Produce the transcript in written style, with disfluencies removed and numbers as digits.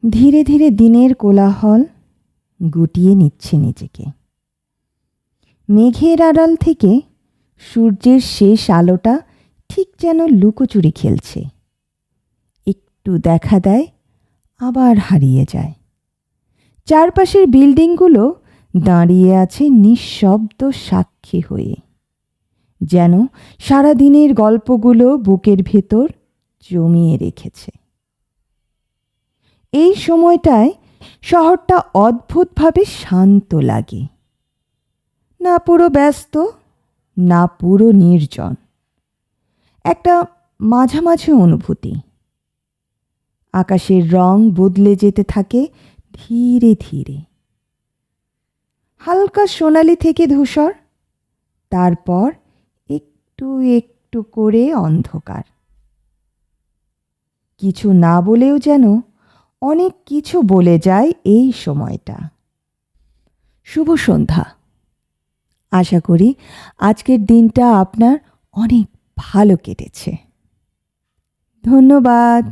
ধীরে ধীরে দিনের কোলাহল গুটিয়ে নিচ্ছে নিজেকে। মেঘের আড়াল থেকে সূর্যের শেষ আলোটা ঠিক যেন লুকোচুরি খেলছে। একটু দেখা দেয়, আবার হারিয়ে যায়। চারপাশের বিল্ডিংগুলো দাঁড়িয়ে আছে নিঃশব্দ সাক্ষী হয়ে, যেন সারাদিনের গল্পগুলো বুকের ভেতর জমিয়ে রেখেছে। এই সময়টায় শহরটা অদ্ভুতভাবে শান্ত লাগে, না পুরো ব্যস্ত, না পুরো নির্জন। একটা মাঝামাঝি অনুভূতি। আকাশের রং বদলে যেতে থাকে ধীরে ধীরে, হালকা সোনালি থেকে ধূসর, তারপর একটু একটু করে অন্ধকার। কিছু না বলেও যেন অনেক কিছু বলে যায় এই সময়টা। শুভ সন্ধ্যা। আশা করি আজকের দিনটা আপনার অনেক ভালো কেটেছে। ধন্যবাদ।